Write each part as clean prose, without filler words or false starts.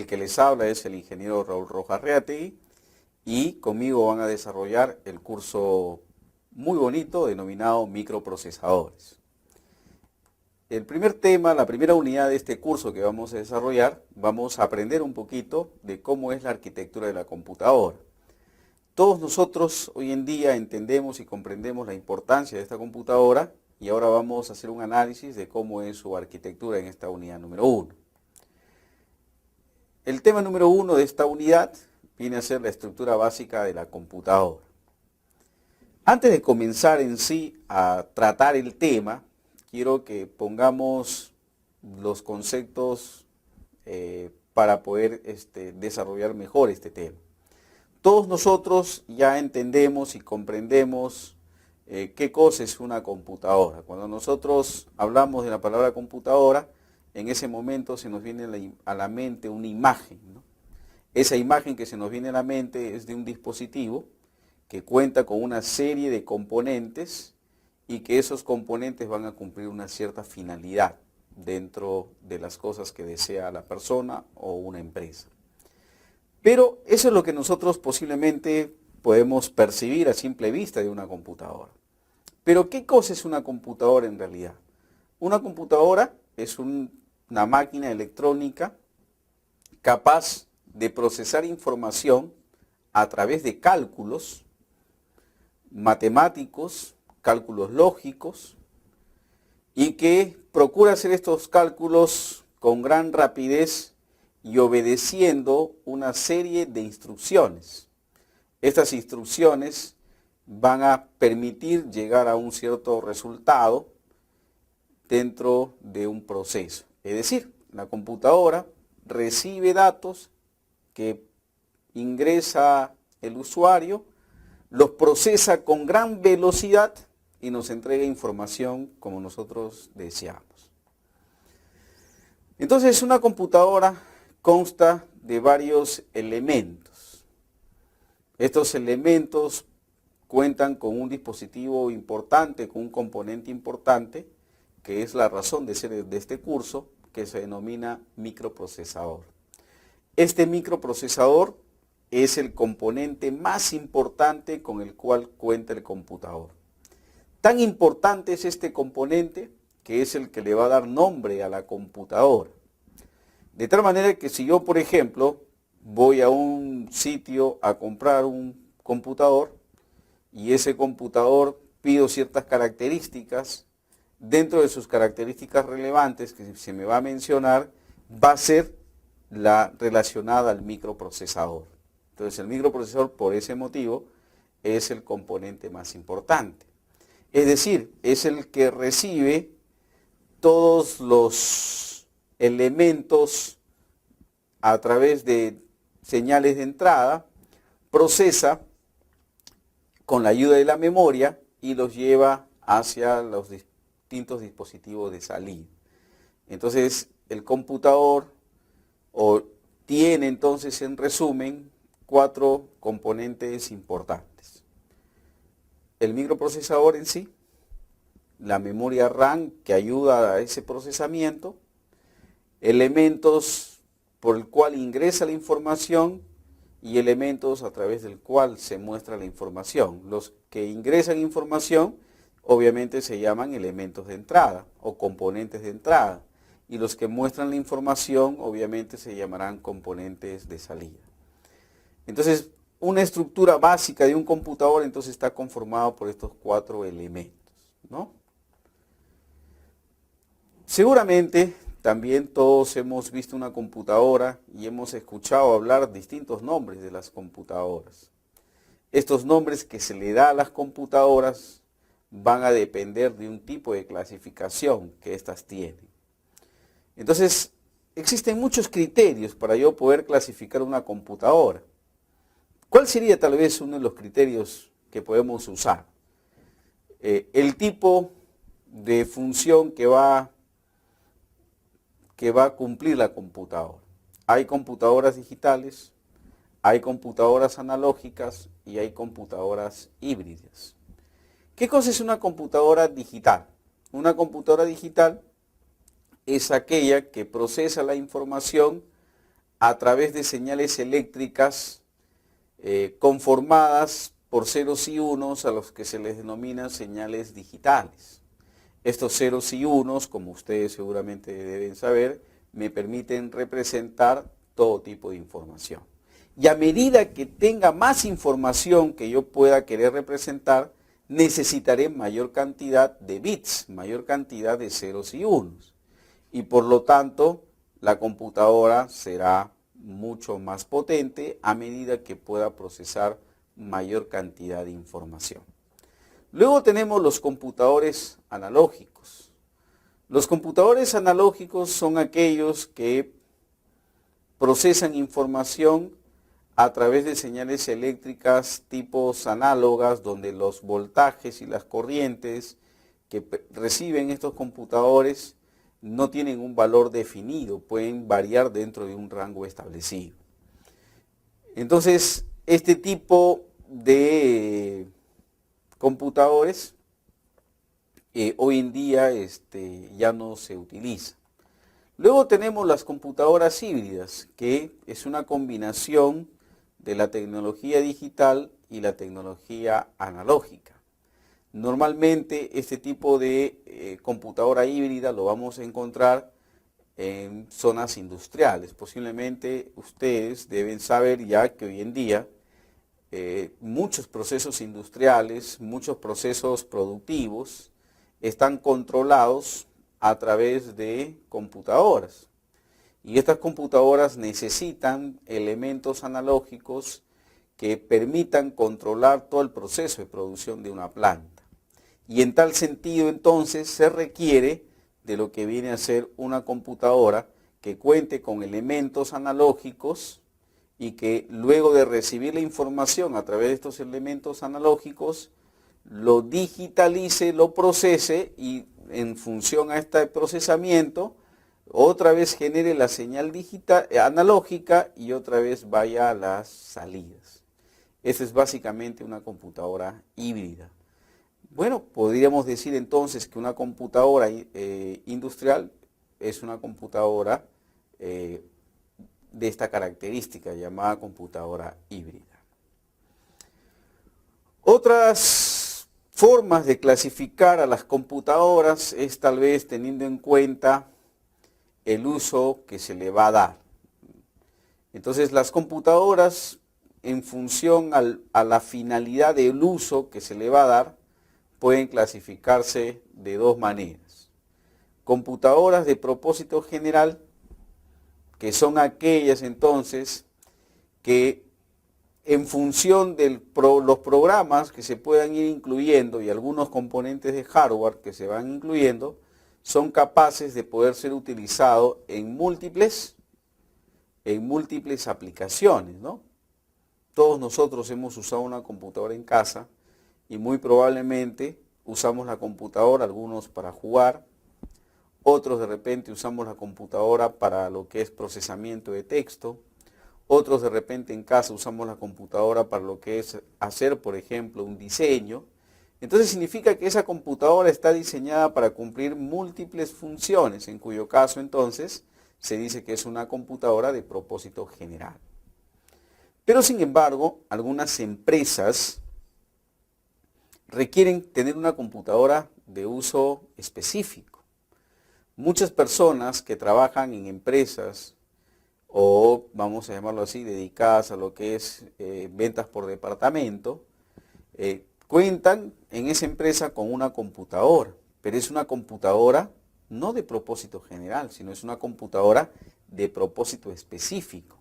El que les habla es el ingeniero Raúl Rojas Reategui y conmigo van a desarrollar el curso muy bonito denominado microprocesadores. El primer tema, la primera unidad de este curso que vamos a desarrollar, vamos a aprender un poquito de cómo es la arquitectura de la computadora. Todos nosotros hoy en día entendemos y comprendemos la importancia de esta computadora y ahora vamos a hacer un análisis de cómo es su arquitectura en esta unidad número 1. El tema número 1 de esta unidad viene a ser la estructura básica de la computadora. Antes de comenzar en sí a tratar el tema, quiero que pongamos los conceptos para poder desarrollar mejor este tema. Todos nosotros ya entendemos y comprendemos qué cosa es una computadora. Cuando nosotros hablamos de la palabra computadora, en ese momento se nos viene a la mente una imagen, ¿no? Esa imagen que se nos viene a la mente es de un dispositivo que cuenta con una serie de componentes y que esos componentes van a cumplir una cierta finalidad dentro de las cosas que desea la persona o una empresa. Pero eso es lo que nosotros posiblemente podemos percibir a simple vista de una computadora. Pero ¿qué cosa es una computadora en realidad? Una computadora es una máquina electrónica capaz de procesar información a través de cálculos matemáticos, cálculos lógicos, y que procura hacer estos cálculos con gran rapidez y obedeciendo una serie de instrucciones. Estas instrucciones van a permitir llegar a un cierto resultado dentro de un proceso. Es decir, la computadora recibe datos que ingresa el usuario, los procesa con gran velocidad y nos entrega información como nosotros deseamos. Entonces, una computadora consta de varios elementos. Estos elementos cuentan con un dispositivo importante, con un componente importante, que es la razón de ser de este curso, que se denomina microprocesador. Este microprocesador es el componente más importante con el cual cuenta el computador. Tan importante es este componente que es el que le va a dar nombre a la computadora. De tal manera que si yo, por ejemplo, voy a un sitio a comprar un computador y ese computador pido ciertas características, dentro de sus características relevantes que se me va a mencionar, va a ser la relacionada al microprocesador. Entonces el microprocesador, por ese motivo, es el componente más importante. Es decir, es el que recibe todos los elementos a través de señales de entrada, procesa con la ayuda de la memoria y los lleva hacia los distintos dispositivos de salida. Entonces, el computador tiene entonces en resumen 4 componentes importantes. El microprocesador en sí, la memoria RAM que ayuda a ese procesamiento, elementos por el cual ingresa la información y elementos a través del cual se muestra la información. Los que ingresan información obviamente se llaman elementos de entrada o componentes de entrada y los que muestran la información obviamente se llamarán componentes de salida. Entonces, una estructura básica de un computador entonces está conformado por estos 4 elementos, ¿no? Seguramente también todos hemos visto una computadora y hemos escuchado hablar distintos nombres de las computadoras. Estos nombres que se le da a las computadoras van a depender de un tipo de clasificación que éstas tienen. Entonces, existen muchos criterios para yo poder clasificar una computadora. ¿Cuál sería tal vez uno de los criterios que podemos usar? El tipo de función que va a cumplir la computadora. Hay computadoras digitales, hay computadoras analógicas y hay computadoras híbridas. ¿Qué cosa es una computadora digital? Una computadora digital es aquella que procesa la información a través de señales eléctricas conformadas por ceros y unos a los que se les denomina señales digitales. Estos ceros y unos, como ustedes seguramente deben saber, me permiten representar todo tipo de información. Y a medida que tenga más información que yo pueda querer representar, necesitaré mayor cantidad de bits, mayor cantidad de ceros y unos. Y por lo tanto, la computadora será mucho más potente a medida que pueda procesar mayor cantidad de información. Luego tenemos los computadores analógicos. Los computadores analógicos son aquellos que procesan información a través de señales eléctricas tipos análogas, donde los voltajes y las corrientes que reciben estos computadores no tienen un valor definido, pueden variar dentro de un rango establecido. Entonces, este tipo de computadores hoy en día ya no se utiliza. Luego tenemos las computadoras híbridas, que es una combinación de la tecnología digital y la tecnología analógica. Normalmente este tipo de computadora híbrida lo vamos a encontrar en zonas industriales. Posiblemente ustedes deben saber ya que hoy en día muchos procesos industriales, muchos procesos productivos están controlados a través de computadoras. Y estas computadoras necesitan elementos analógicos que permitan controlar todo el proceso de producción de una planta. Y en tal sentido, entonces, se requiere de lo que viene a ser una computadora que cuente con elementos analógicos y que luego de recibir la información a través de estos elementos analógicos, lo digitalice, lo procese y en función a este procesamiento, otra vez genere la señal digital, analógica y otra vez vaya a las salidas. Esa es básicamente una computadora híbrida. Bueno, podríamos decir entonces que una computadora industrial es una computadora de esta característica llamada computadora híbrida. Otras formas de clasificar a las computadoras es tal vez teniendo en cuenta el uso que se le va a dar. Entonces las computadoras, en función a la finalidad del uso que se le va a dar, pueden clasificarse de dos maneras. Computadoras de propósito general, que son aquellas entonces que en función de los programas que se puedan ir incluyendo y algunos componentes de hardware que se van incluyendo, son capaces de poder ser utilizados en múltiples aplicaciones, ¿no? Todos nosotros hemos usado una computadora en casa y muy probablemente usamos la computadora, algunos para jugar, otros de repente usamos la computadora para lo que es procesamiento de texto, otros de repente en casa usamos la computadora para lo que es hacer, por ejemplo, un diseño. Entonces significa que esa computadora está diseñada para cumplir múltiples funciones, en cuyo caso entonces se dice que es una computadora de propósito general. Pero sin embargo, algunas empresas requieren tener una computadora de uso específico. Muchas personas que trabajan en empresas o vamos a llamarlo así, dedicadas a lo que es ventas por departamento, cuentan en esa empresa con una computadora, pero es una computadora no de propósito general, sino es una computadora de propósito específico.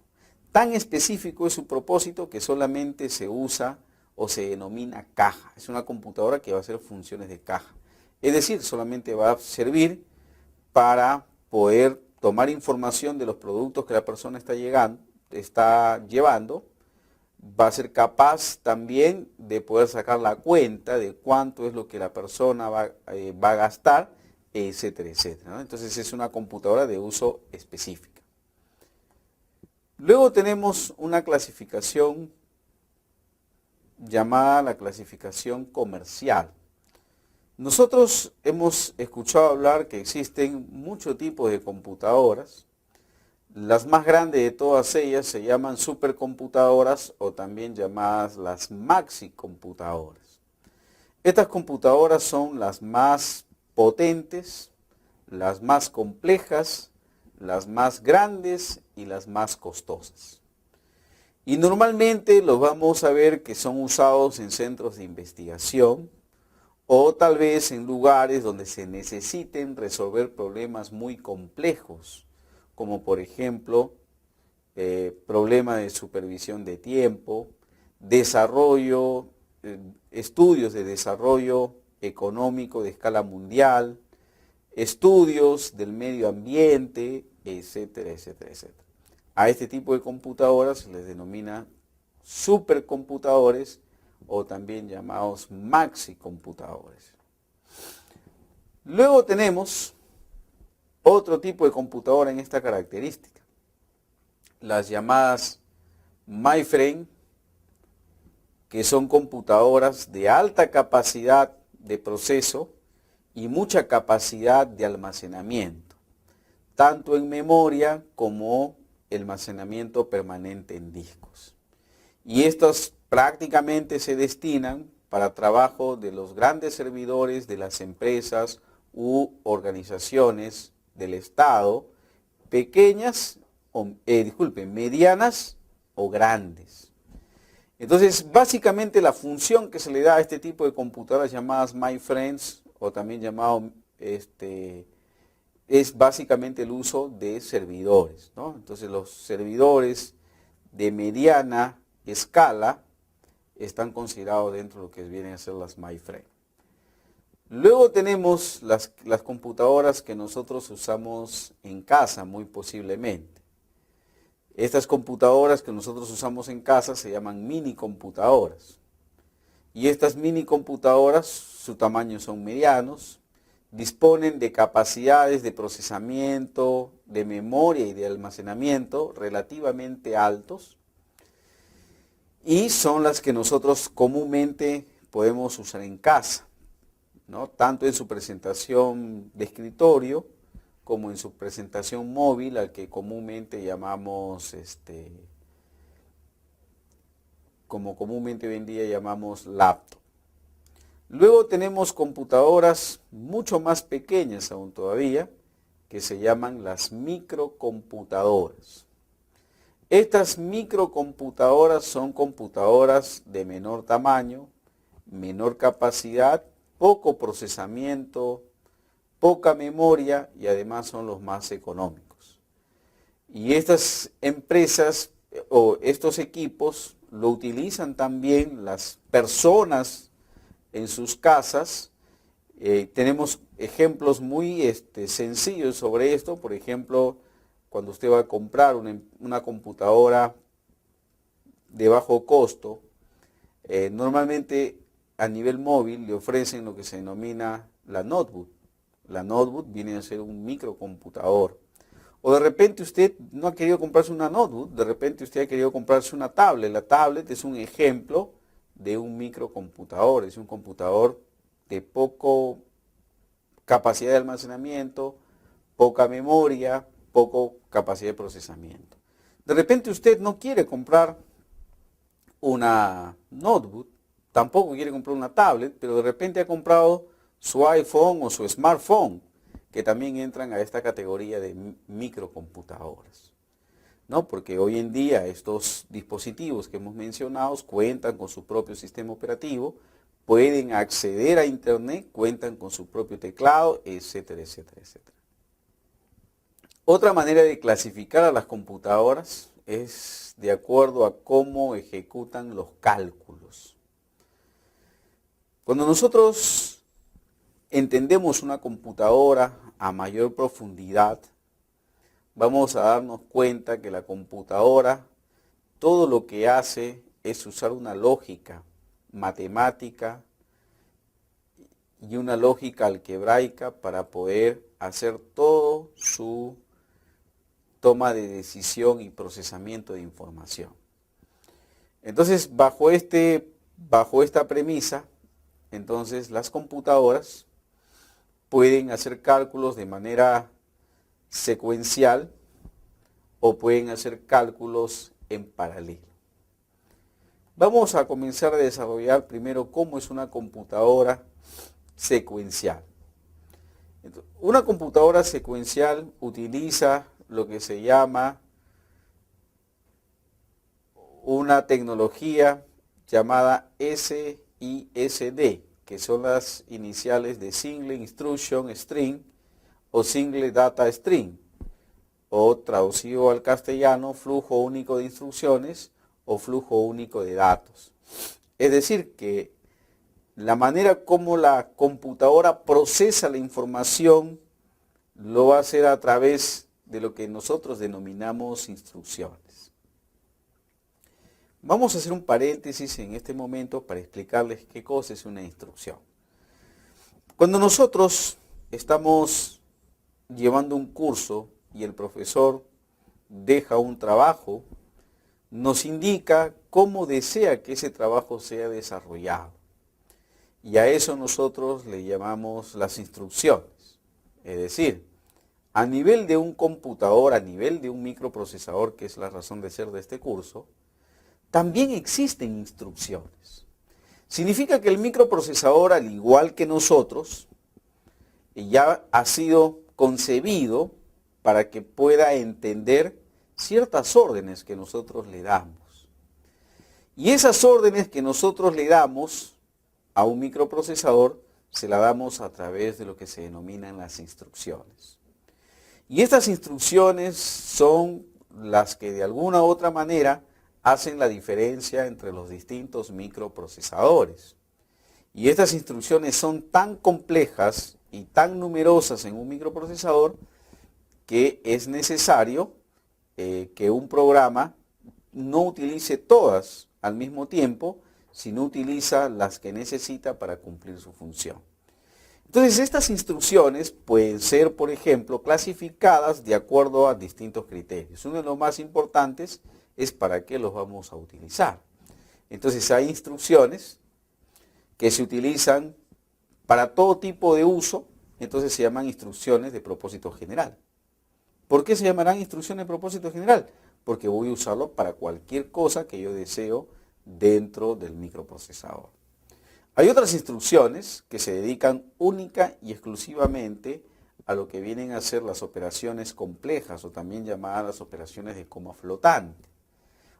Tan específico es su propósito que solamente se usa o se denomina caja. Es una computadora que va a hacer funciones de caja. Es decir, solamente va a servir para poder tomar información de los productos que la persona está llevando, va a ser capaz también de poder sacar la cuenta de cuánto es lo que la persona va a gastar, etcétera, etcétera, ¿no? Entonces es una computadora de uso específica. Luego tenemos una clasificación llamada la clasificación comercial. Nosotros hemos escuchado hablar que existen muchos tipos de computadoras. Las más grandes de todas ellas se llaman supercomputadoras o también llamadas las maxicomputadoras. Estas computadoras son las más potentes, las más complejas, las más grandes y las más costosas. Y normalmente los vamos a ver que son usados en centros de investigación o tal vez en lugares donde se necesiten resolver problemas muy complejos, como por ejemplo problemas de supervisión de tiempo, desarrollo, estudios de desarrollo económico de escala mundial, estudios del medio ambiente, etcétera, etcétera, etcétera. A este tipo de computadoras se les denomina supercomputadores o también llamados maxicomputadores. Luego tenemos otro tipo de computadora en esta característica, las llamadas mainframe, que son computadoras de alta capacidad de proceso y mucha capacidad de almacenamiento, tanto en memoria como almacenamiento permanente en discos. Y estas prácticamente se destinan para trabajo de los grandes servidores de las empresas u organizaciones del Estado, pequeñas, medianas o grandes. Entonces, básicamente la función que se le da a este tipo de computadoras llamadas mainframes, o también llamado, es básicamente el uso de servidores, ¿no? Entonces, los servidores de mediana escala están considerados dentro de lo que vienen a ser las mainframe. Luego tenemos las computadoras que nosotros usamos en casa, muy posiblemente. Estas computadoras que nosotros usamos en casa se llaman mini computadoras. Y estas mini computadoras, su tamaño son medianos, disponen de capacidades de procesamiento, de memoria y de almacenamiento relativamente altos. Y son las que nosotros comúnmente podemos usar en casa, ¿no? Tanto en su presentación de escritorio como en su presentación móvil, al que comúnmente llamamos, como comúnmente hoy en día llamamos laptop. Luego tenemos computadoras mucho más pequeñas aún todavía, que se llaman las microcomputadoras. Estas microcomputadoras son computadoras de menor tamaño, menor capacidad, poco procesamiento, poca memoria y además son los más económicos. Y estas empresas o estos equipos lo utilizan también las personas en sus casas. Tenemos ejemplos muy sencillos sobre esto. Por ejemplo, cuando usted va a comprar una computadora de bajo costo, normalmente a nivel móvil le ofrecen lo que se denomina la notebook. La notebook viene a ser un microcomputador. O de repente usted no ha querido comprarse una notebook, de repente usted ha querido comprarse una tablet. La tablet es un ejemplo de un microcomputador, es un computador de poco capacidad de almacenamiento, poca memoria, poco capacidad de procesamiento. De repente usted no quiere comprar una notebook, tampoco quiere comprar una tablet, pero de repente ha comprado su iPhone o su smartphone, que también entran a esta categoría de microcomputadoras, ¿no? Porque hoy en día estos dispositivos que hemos mencionado cuentan con su propio sistema operativo, pueden acceder a Internet, cuentan con su propio teclado, etcétera, etcétera, etcétera. Otra manera de clasificar a las computadoras es de acuerdo a cómo ejecutan los cálculos. Cuando nosotros entendemos una computadora a mayor profundidad, vamos a darnos cuenta que la computadora todo lo que hace es usar una lógica matemática y una lógica algebraica para poder hacer todo su toma de decisión y procesamiento de información. Entonces, bajo esta premisa, entonces las computadoras pueden hacer cálculos de manera secuencial o pueden hacer cálculos en paralelo. Vamos a comenzar a desarrollar primero cómo es una computadora secuencial. Una computadora secuencial utiliza lo que se llama una tecnología llamada SISD, que son las iniciales de Single Instruction String o Single Data String, o traducido al castellano, flujo único de instrucciones o flujo único de datos. Es decir, que la manera como la computadora procesa la información lo va a hacer a través de lo que nosotros denominamos instrucciones. Vamos a hacer un paréntesis en este momento para explicarles qué cosa es una instrucción. Cuando nosotros estamos llevando un curso y el profesor deja un trabajo, nos indica cómo desea que ese trabajo sea desarrollado. Y a eso nosotros le llamamos las instrucciones. Es decir, a nivel de un computador, a nivel de un microprocesador, que es la razón de ser de este curso, también existen instrucciones. Significa que el microprocesador, al igual que nosotros, ya ha sido concebido para que pueda entender ciertas órdenes que nosotros le damos. Y esas órdenes que nosotros le damos a un microprocesador, se la damos a través de lo que se denominan las instrucciones. Y estas instrucciones son las que de alguna u otra manera hacen la diferencia entre los distintos microprocesadores. Y estas instrucciones son tan complejas y tan numerosas en un microprocesador que es necesario que un programa no utilice todas al mismo tiempo, sino utiliza las que necesita para cumplir su función. Entonces, estas instrucciones pueden ser, por ejemplo, clasificadas de acuerdo a distintos criterios. Uno de los más importantes es para qué los vamos a utilizar. Entonces, hay instrucciones que se utilizan para todo tipo de uso, entonces se llaman instrucciones de propósito general. ¿Por qué se llamarán instrucciones de propósito general? Porque voy a usarlo para cualquier cosa que yo deseo dentro del microprocesador. Hay otras instrucciones que se dedican única y exclusivamente a lo que vienen a ser las operaciones complejas o también llamadas las operaciones de coma flotante,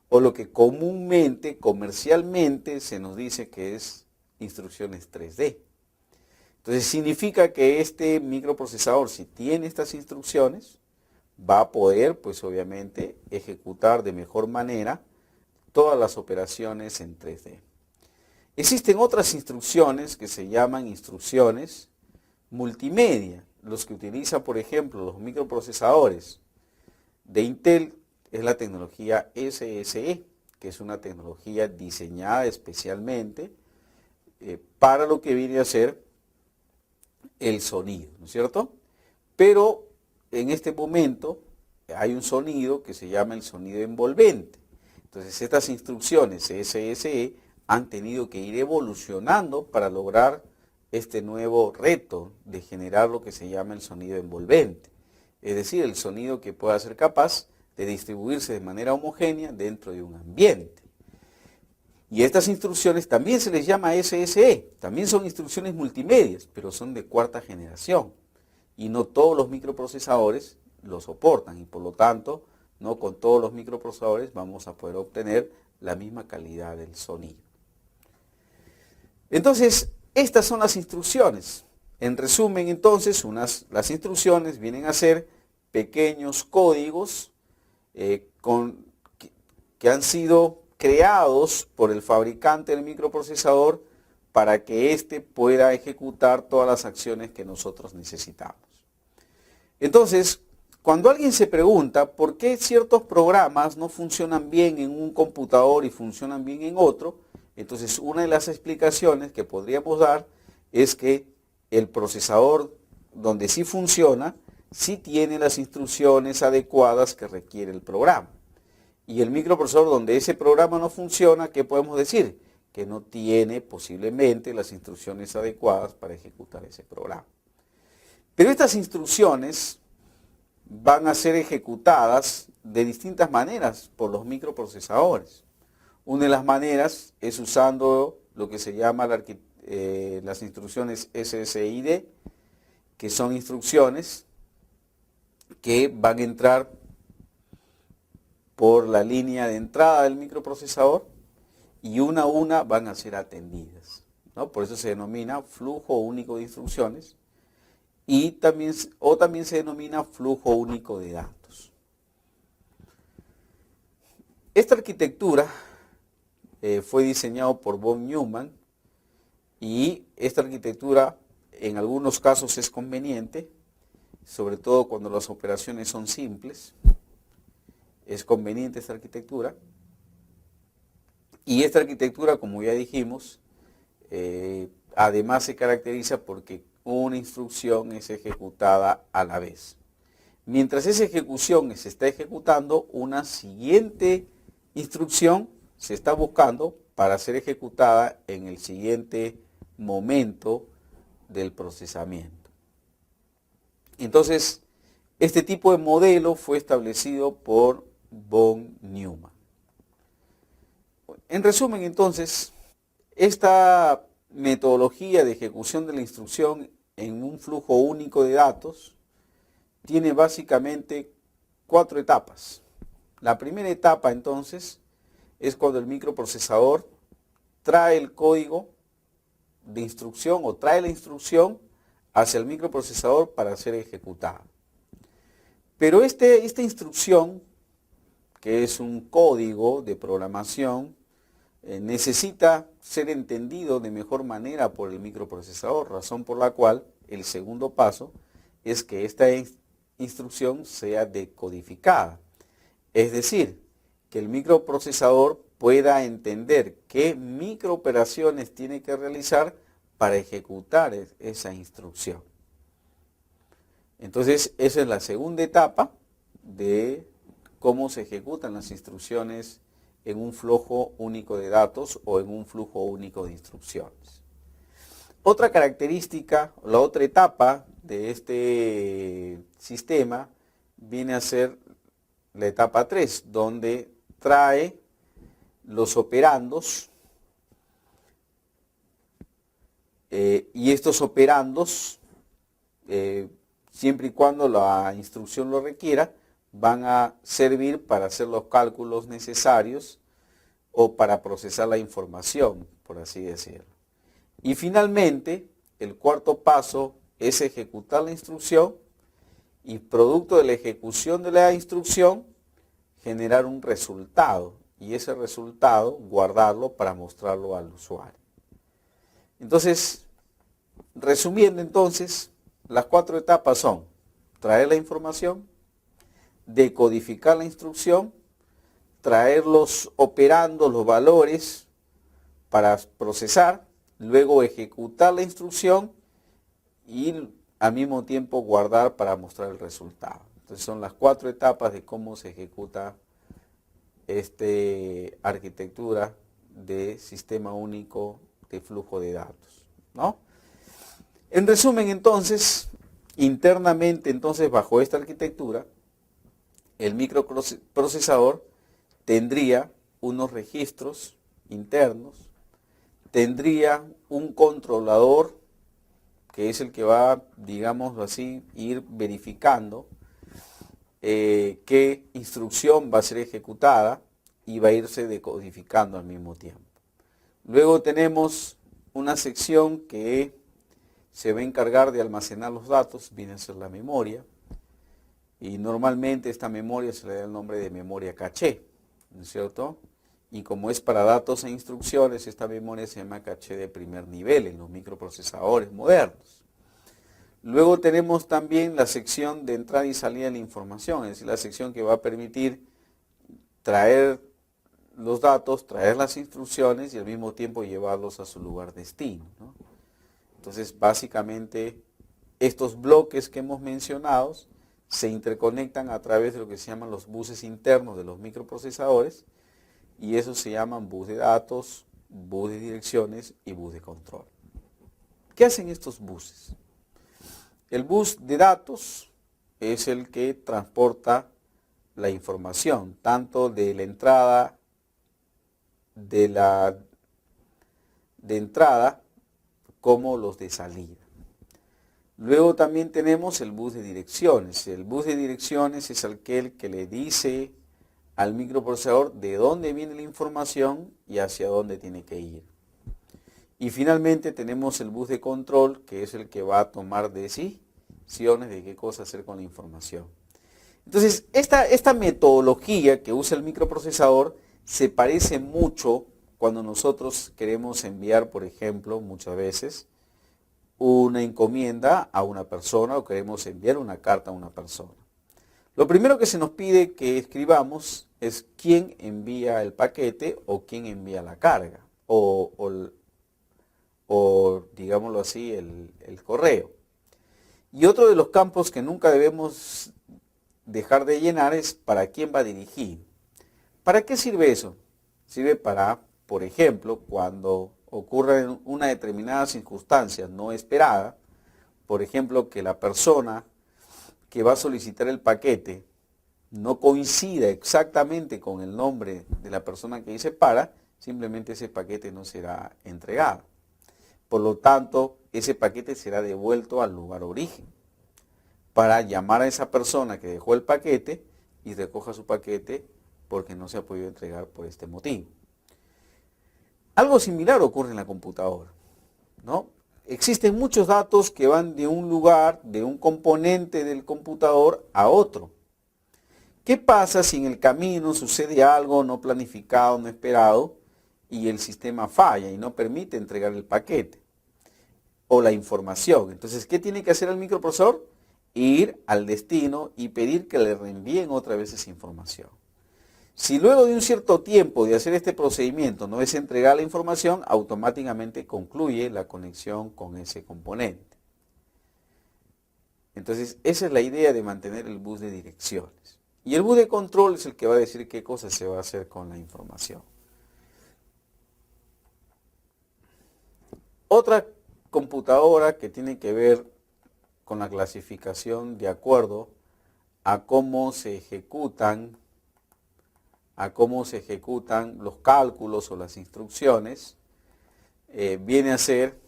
o lo que comúnmente, comercialmente, se nos dice que es instrucciones 3D. Entonces significa que este microprocesador, si tiene estas instrucciones, va a poder, pues obviamente, ejecutar de mejor manera todas las operaciones en 3D. Existen otras instrucciones que se llaman instrucciones multimedia. Los que utilizan, por ejemplo, los microprocesadores de Intel es la tecnología SSE, que es una tecnología diseñada especialmente para lo que viene a ser el sonido, ¿no es cierto? Pero en este momento hay un sonido que se llama el sonido envolvente. Entonces estas instrucciones SSE han tenido que ir evolucionando para lograr este nuevo reto de generar lo que se llama el sonido envolvente. Es decir, el sonido que pueda ser capaz de distribuirse de manera homogénea dentro de un ambiente. Y estas instrucciones también se les llama SSE, también son instrucciones multimedias, pero son de cuarta generación. Y no todos los microprocesadores lo soportan y por lo tanto, no con todos los microprocesadores vamos a poder obtener la misma calidad del sonido. Entonces, estas son las instrucciones. En resumen, entonces, las instrucciones vienen a ser pequeños códigos que han sido creados por el fabricante del microprocesador para que éste pueda ejecutar todas las acciones que nosotros necesitamos. Entonces, cuando alguien se pregunta por qué ciertos programas no funcionan bien en un computador y funcionan bien en otro, entonces una de las explicaciones que podríamos dar es que el procesador donde sí funciona, sí tiene las instrucciones adecuadas que requiere el programa. Y el microprocesador donde ese programa no funciona, ¿qué podemos decir? Que no tiene posiblemente las instrucciones adecuadas para ejecutar ese programa. Pero estas instrucciones van a ser ejecutadas de distintas maneras por los microprocesadores. Una de las maneras es usando lo que se llama las instrucciones SSID, que son instrucciones que van a entrar por la línea de entrada del microprocesador y una a una van a ser atendidas, ¿no? Por eso se denomina flujo único de instrucciones y también se denomina flujo único de datos. Esta arquitectura fue diseñado por von Neumann y esta arquitectura en algunos casos es conveniente, sobre todo cuando las operaciones son simples. Es conveniente esta arquitectura. Y esta arquitectura, como ya dijimos, además se caracteriza porque una instrucción es ejecutada a la vez. Mientras esa ejecución se está ejecutando, una siguiente instrucción se está buscando para ser ejecutada en el siguiente momento del procesamiento. Entonces, este tipo de modelo fue establecido por von Neumann. En resumen, entonces, esta metodología de ejecución de la instrucción en un flujo único de datos tiene básicamente 4 etapas. La primera etapa, entonces, es cuando el microprocesador trae el código de instrucción o trae la instrucción hacia el microprocesador para ser ejecutada. Pero esta instrucción, que es un código de programación, necesita ser entendido de mejor manera por el microprocesador, razón por la cual el segundo paso es que esta instrucción sea decodificada. Es decir, que el microprocesador pueda entender qué microoperaciones tiene que realizar para ejecutar esa instrucción. Entonces, esa es la segunda etapa de cómo se ejecutan las instrucciones en un flujo único de datos o en un flujo único de instrucciones. Otra característica, la otra etapa de este sistema viene a ser la etapa 3, donde trae los operandos y estos operandos, siempre y cuando la instrucción lo requiera, van a servir para hacer los cálculos necesarios o para procesar la información, por así decirlo. Y finalmente, el cuarto paso es ejecutar la instrucción y producto de la ejecución de la instrucción, generar un resultado y ese resultado guardarlo para mostrarlo al usuario. Entonces, resumiendo entonces, las 4 etapas son traer la información, decodificar la instrucción, traer los operandos, los valores para procesar, luego ejecutar la instrucción y al mismo tiempo guardar para mostrar el resultado. Entonces son las 4 etapas de cómo se ejecuta esta arquitectura de sistema único de flujo de datos, ¿no? En resumen, entonces, internamente, entonces, bajo esta arquitectura, el microprocesador tendría unos registros internos, tendría un controlador que es el que va, digamos así, ir verificando qué instrucción va a ser ejecutada y va a irse decodificando al mismo tiempo. Luego tenemos una sección que se va a encargar de almacenar los datos, viene a ser la memoria, y normalmente esta memoria se le da el nombre de memoria caché, ¿no es cierto? Y como es para datos e instrucciones, esta memoria se llama caché de primer nivel en los microprocesadores modernos. Luego tenemos también la sección de entrada y salida de la información, es decir, la sección que va a permitir traer los datos, traer las instrucciones y al mismo tiempo llevarlos a su lugar destino, ¿no? Entonces, básicamente, estos bloques que hemos mencionado se interconectan a través de lo que se llaman los buses internos de los microprocesadores y esos se llaman bus de datos, bus de direcciones y bus de control. ¿Qué hacen estos buses? El bus de datos es el que transporta la información, tanto de la entrada, de entrada como los de salida. Luego también tenemos el bus de direcciones. El bus de direcciones es aquel que le dice al microprocesador de dónde viene la información y hacia dónde tiene que ir. Y finalmente tenemos el bus de control, que es el que va a tomar decisiones de qué cosa hacer con la información. Entonces, esta metodología que usa el microprocesador se parece mucho cuando nosotros queremos enviar, por ejemplo, muchas veces, una encomienda a una persona o queremos enviar una carta a una persona. Lo primero que se nos pide que escribamos es quién envía el paquete o quién envía la carga o digámoslo así, el correo. Y otro de los campos que nunca debemos dejar de llenar es para quién va dirigido. ¿Para qué sirve eso? Sirve para, por ejemplo, cuando ocurre una determinada circunstancia no esperada, por ejemplo, que la persona que va a solicitar el paquete no coincida exactamente con el nombre de la persona que dice para, simplemente ese paquete no será entregado. Por lo tanto, ese paquete será devuelto al lugar origen para llamar a esa persona que dejó el paquete y recoja su paquete porque no se ha podido entregar por este motivo. Algo similar ocurre en la computadora, ¿no? Existen muchos datos que van de un lugar, de un componente del computador a otro. ¿Qué pasa si en el camino sucede algo no planificado, no esperado, y el sistema falla y no permite entregar el paquete o la información? Entonces, ¿qué tiene que hacer el microprocesador? Ir al destino y pedir que le reenvíen otra vez esa información. Si luego de un cierto tiempo de hacer este procedimiento no es entregar la información, automáticamente concluye la conexión con ese componente. Entonces, esa es la idea de mantener el bus de direcciones. Y el bus de control es el que va a decir qué cosa se va a hacer con la información. Otra computadora que tiene que ver con la clasificación de acuerdo a cómo se ejecutan los cálculos o las instrucciones, viene a ser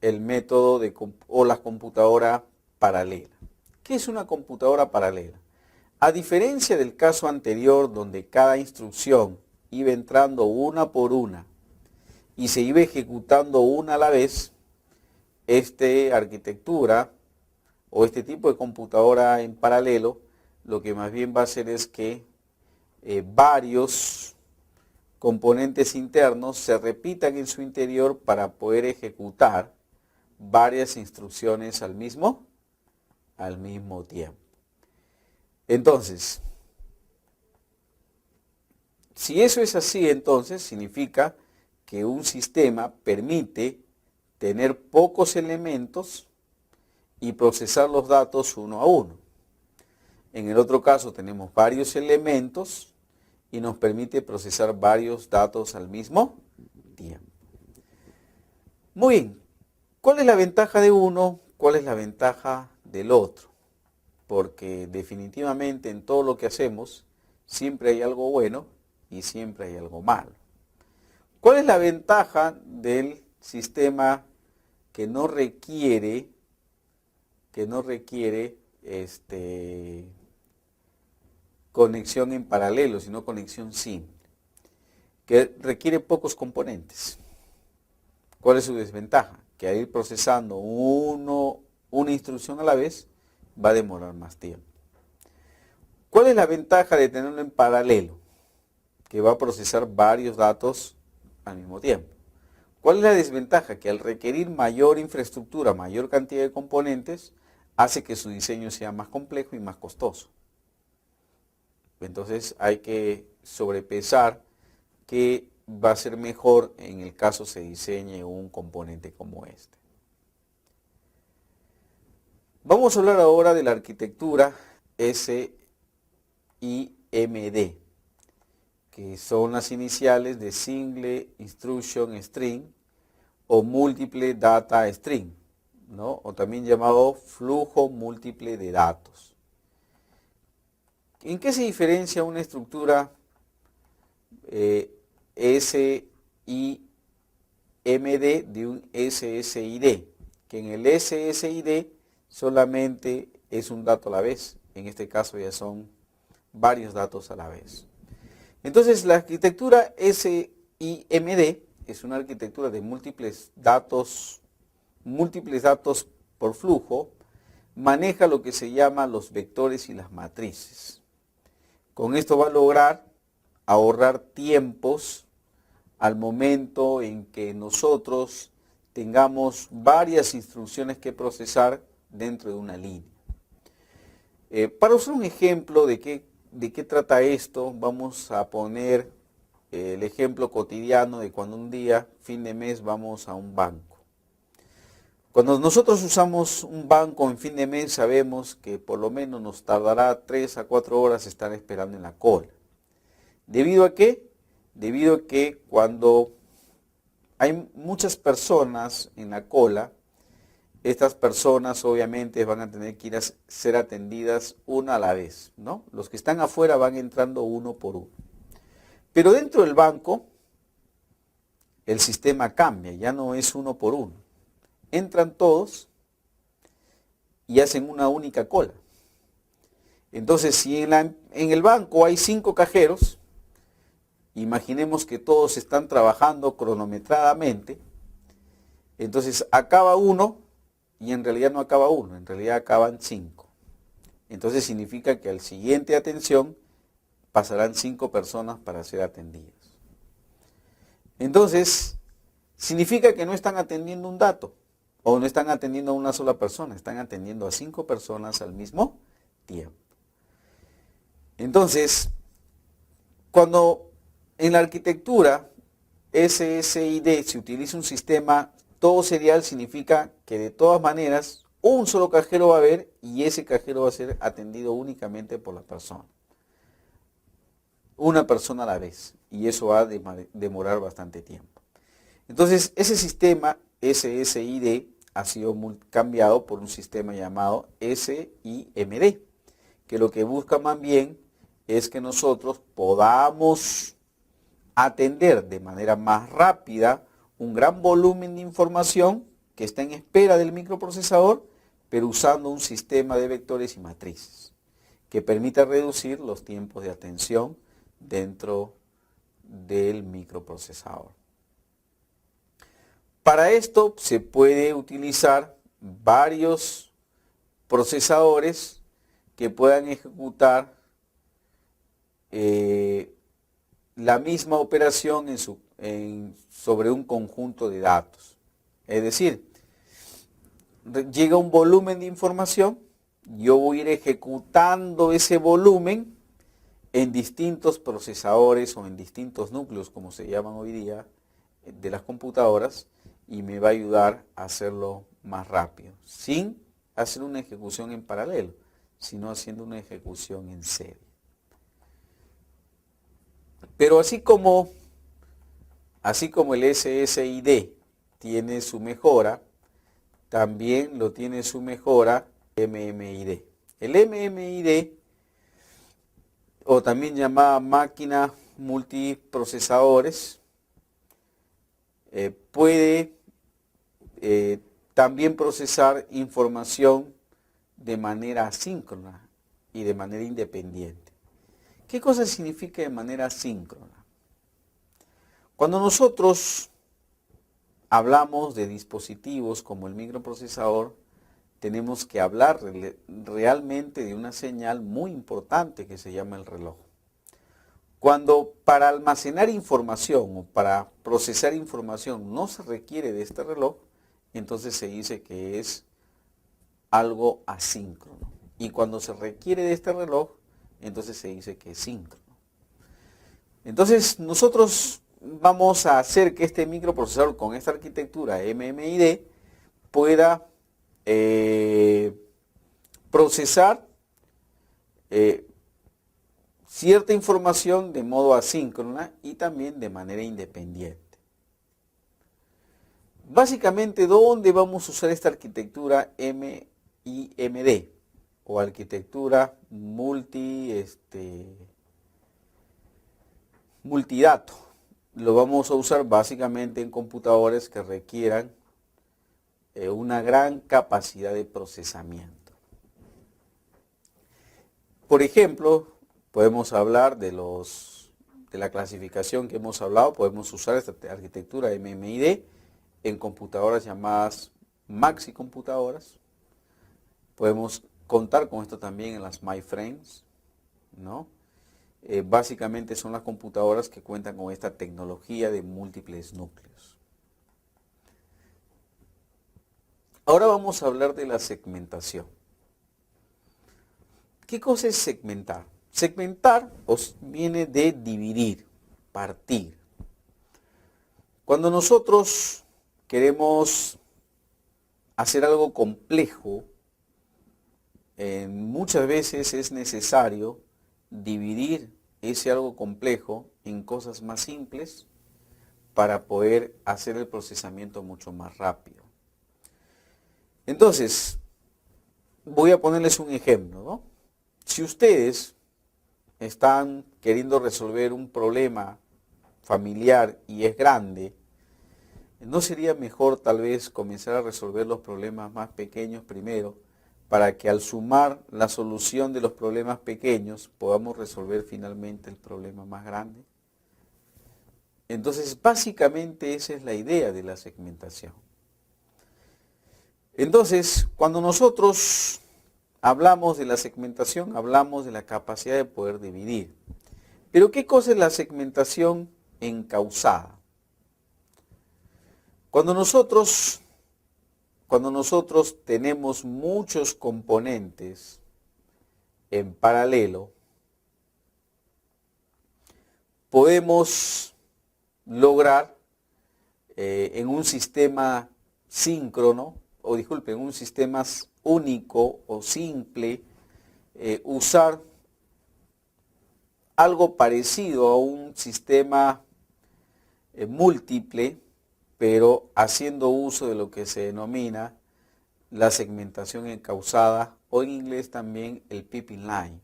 el método o la computadora paralela. ¿Qué es una computadora paralela? A diferencia del caso anterior donde cada instrucción iba entrando una por una y se iba ejecutando una a la vez, esta arquitectura o este tipo de computadora en paralelo, lo que más bien va a hacer es que varios componentes internos se repitan en su interior para poder ejecutar varias instrucciones al mismo tiempo. Entonces, si eso es así, entonces significa que un sistema permite tener pocos elementos y procesar los datos uno a uno. En el otro caso tenemos varios elementos y nos permite procesar varios datos al mismo tiempo. Muy bien, ¿cuál es la ventaja de uno? ¿Cuál es la ventaja del otro? Porque definitivamente en todo lo que hacemos siempre hay algo bueno y siempre hay algo malo. ¿Cuál es la ventaja del sistema que no requiere conexión en paralelo, sino conexión simple, que requiere pocos componentes? ¿Cuál es su desventaja? Que al ir procesando una instrucción a la vez, va a demorar más tiempo. ¿Cuál es la ventaja de tenerlo en paralelo? Que va a procesar varios datos al mismo tiempo. ¿Cuál es la desventaja? Que al requerir mayor infraestructura, mayor cantidad de componentes, hace que su diseño sea más complejo y más costoso. Entonces hay que sobrepesar qué va a ser mejor en el caso se diseñe un componente como este. Vamos a hablar ahora de la arquitectura SIMD, que son las iniciales de Single Instruction String o Multiple Data String, ¿no? O también llamado flujo múltiple de datos. ¿En qué se diferencia una estructura SIMD de un SSID? Que en el SSID solamente es un dato a la vez. En este caso ya son varios datos a la vez. Entonces la arquitectura SIMD es una arquitectura de múltiples datos por flujo, maneja lo que se llama los vectores y las matrices. Con esto va a lograr ahorrar tiempos al momento en que nosotros tengamos varias instrucciones que procesar dentro de una línea. Para usar un ejemplo de qué trata esto, vamos a poner el ejemplo cotidiano de cuando un día, fin de mes, vamos a un banco. Cuando nosotros usamos un banco en fin de mes, sabemos que por lo menos nos tardará 3 a 4 horas estar esperando en la cola. ¿Debido a qué? Debido a que cuando hay muchas personas en la cola, estas personas obviamente van a tener que ir a ser atendidas una a la vez, ¿no? Los que están afuera van entrando uno por uno. Pero dentro del banco, el sistema cambia, ya no es uno por uno. Entran todos y hacen una única cola. Entonces, si en el banco hay 5 cajeros, imaginemos que todos están trabajando cronometradamente, entonces acaba uno y en realidad no acaba uno, en realidad acaban 5. Entonces significa que al siguiente atención pasarán 5 personas para ser atendidas. Entonces, significa que no están atendiendo un dato, o no están atendiendo a una sola persona, están atendiendo a 5 personas al mismo tiempo. Entonces, cuando en la arquitectura SSID se utiliza un sistema todo serial, significa que de todas maneras un solo cajero va a haber y ese cajero va a ser atendido únicamente por la persona. Una persona a la vez, y eso va a demorar bastante tiempo. Entonces, ese sistema SSID ha sido cambiado por un sistema llamado SIMD, que lo que busca más bien es que nosotros podamos atender de manera más rápida un gran volumen de información que está en espera del microprocesador, pero usando un sistema de vectores y matrices que permita reducir los tiempos de atención dentro del microprocesador. Para esto se puede utilizar varios procesadores que puedan ejecutar la misma operación sobre un conjunto de datos. Es decir, llega un volumen de información, yo voy a ir ejecutando ese volumen en distintos procesadores o en distintos núcleos, como se llaman hoy día, de las computadoras, y me va a ayudar a hacerlo más rápido, sin hacer una ejecución en paralelo, sino haciendo una ejecución en serie. Pero así como el SSID tiene su mejora, también lo tiene su mejora MMID. El MMID, o también llamada máquina multiprocesadores, puede también procesar información de manera asíncrona y de manera independiente. ¿Qué cosa significa de manera asíncrona? Cuando nosotros hablamos de dispositivos como el microprocesador, tenemos que hablar realmente de una señal muy importante que se llama el reloj. Cuando para almacenar información o para procesar información no se requiere de este reloj, entonces se dice que es algo asíncrono. Y cuando se requiere de este reloj, entonces se dice que es síncrono. Entonces nosotros vamos a hacer que este microprocesador con esta arquitectura MMID pueda procesar cierta información de modo asíncrona y también de manera independiente. Básicamente, ¿dónde vamos a usar esta arquitectura MIMD? o arquitectura multidato. Lo vamos a usar básicamente en computadores que requieran una gran capacidad de procesamiento. Por ejemplo, podemos hablar de la clasificación que hemos hablado, podemos usar esta arquitectura MMID en computadoras llamadas maxi computadoras. Podemos contar con esto también en las MyFrames, ¿no? Básicamente son las computadoras que cuentan con esta tecnología de múltiples núcleos. Ahora vamos a hablar de la segmentación. ¿Qué cosa es segmentar? Segmentar viene de dividir, partir. Cuando nosotros queremos hacer algo complejo, muchas veces es necesario dividir ese algo complejo en cosas más simples para poder hacer el procesamiento mucho más rápido. Entonces, voy a ponerles un ejemplo, ¿no? Si ustedes están queriendo resolver un problema familiar y es grande, ¿no sería mejor tal vez comenzar a resolver los problemas más pequeños primero, para que al sumar la solución de los problemas pequeños podamos resolver finalmente el problema más grande? Entonces, básicamente esa es la idea de la segmentación. Entonces, cuando nosotros hablamos de la segmentación, hablamos de la capacidad de poder dividir. Pero ¿qué cosa es la segmentación encauzada? Cuando nosotros tenemos muchos componentes en paralelo, podemos lograr en un sistema síncrono, en un sistema único o simple, usar algo parecido a un sistema múltiple, pero haciendo uso de lo que se denomina la segmentación encauzada, o en inglés también el pipeline.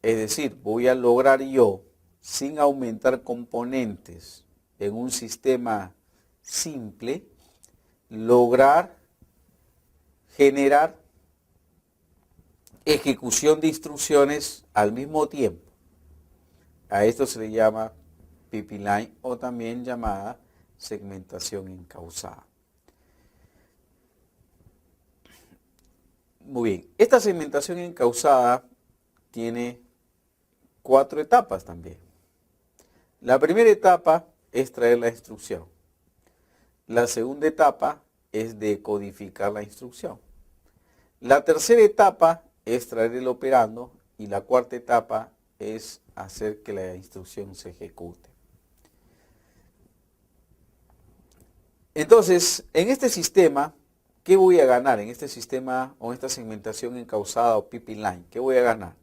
Es decir, voy a lograr yo, sin aumentar componentes en un sistema simple, lograr generar ejecución de instrucciones al mismo tiempo. A esto se le llama pipeline o también llamada segmentación encauzada. Muy bien, esta segmentación encauzada tiene 4 etapas también. La primera etapa es traer la instrucción. La segunda etapa es decodificar la instrucción. La tercera etapa es traer el operando y la cuarta etapa es hacer que la instrucción se ejecute. Entonces, en este sistema, ¿qué voy a ganar? En este sistema o en esta segmentación encauzada o pipeline, ¿qué voy a ganar?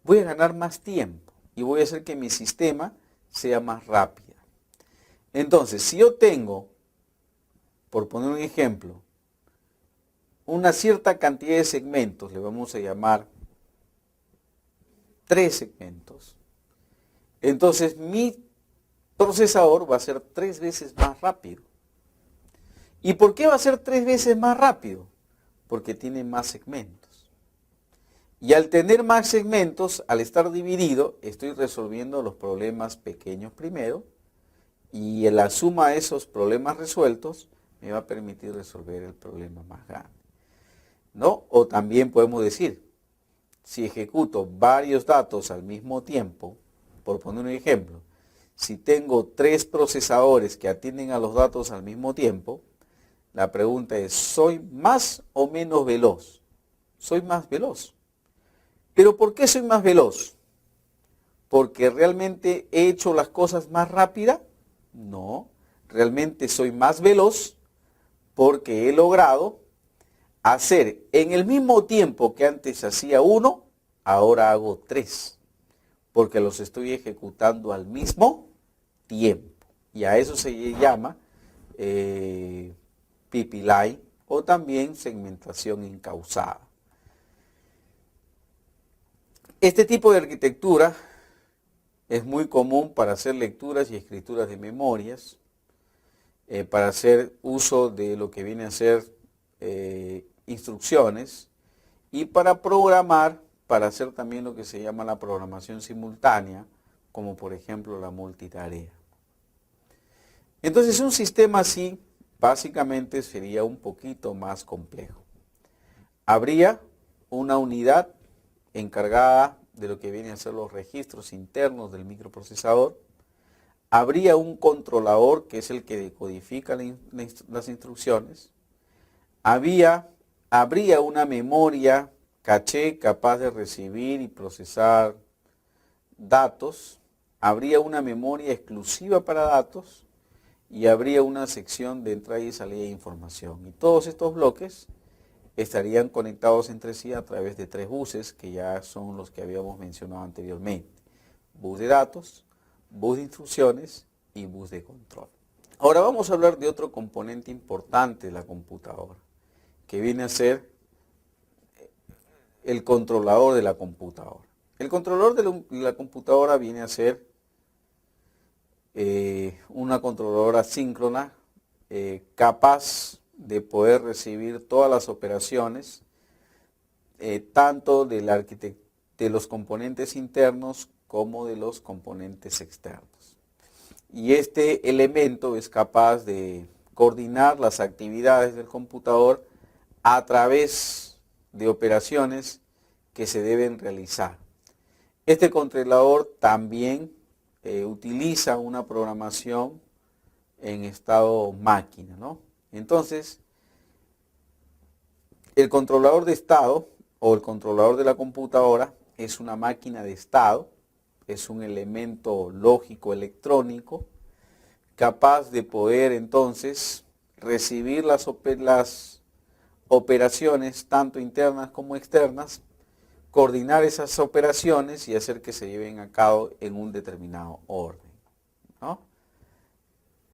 Voy a ganar más tiempo y voy a hacer que mi sistema sea más rápido. Entonces, si yo tengo, por poner un ejemplo, una cierta cantidad de segmentos, le vamos a llamar 3 segmentos, entonces mi procesador va a ser 3 veces más rápido. ¿Y por qué va a ser 3 veces más rápido? Porque tiene más segmentos. Y al tener más segmentos, al estar dividido, estoy resolviendo los problemas pequeños primero, y en la suma de esos problemas resueltos me va a permitir resolver el problema más grande, ¿no? O también podemos decir, si ejecuto varios datos al mismo tiempo, por poner un ejemplo, si tengo 3 procesadores que atienden a los datos al mismo tiempo, la pregunta es, ¿soy más o menos veloz? Soy más veloz. ¿Pero por qué soy más veloz? ¿Porque realmente he hecho las cosas más rápidas? No, realmente soy más veloz porque he logrado hacer en el mismo tiempo que antes hacía 1, ahora hago 3, porque los estoy ejecutando al mismo tiempo. Y a eso se llama pipeline o también segmentación encauzada. Este tipo de arquitectura es muy común para hacer lecturas y escrituras de memorias, para hacer uso de lo que viene a ser instrucciones y para programar, para hacer también lo que se llama la programación simultánea, como por ejemplo la multitarea. Entonces un sistema así básicamente sería un poquito más complejo. Habría una unidad encargada de lo que vienen a ser los registros internos del microprocesador. Habría un controlador que es el que decodifica las instrucciones. Habría una memoria caché capaz de recibir y procesar datos. Habría una memoria exclusiva para datos y habría una sección de entrada y salida de información. Y todos estos bloques estarían conectados entre sí a través de 3 buses que ya son los que habíamos mencionado anteriormente. Bus de datos, bus de instrucciones y bus de control. Ahora vamos a hablar de otro componente importante de la computadora, que viene a ser el controlador de la computadora. El controlador de la computadora viene a ser una controladora síncrona capaz de poder recibir todas las operaciones, tanto de los componentes internos como de los componentes externos. Y este elemento es capaz de coordinar las actividades del computador a través de operaciones que se deben realizar. Este controlador también utiliza una programación en estado máquina, ¿no? Entonces, el controlador de estado o el controlador de la computadora es una máquina de estado, es un elemento lógico electrónico capaz de poder entonces recibir las operaciones tanto internas como externas, coordinar esas operaciones y hacer que se lleven a cabo en un determinado orden, ¿no?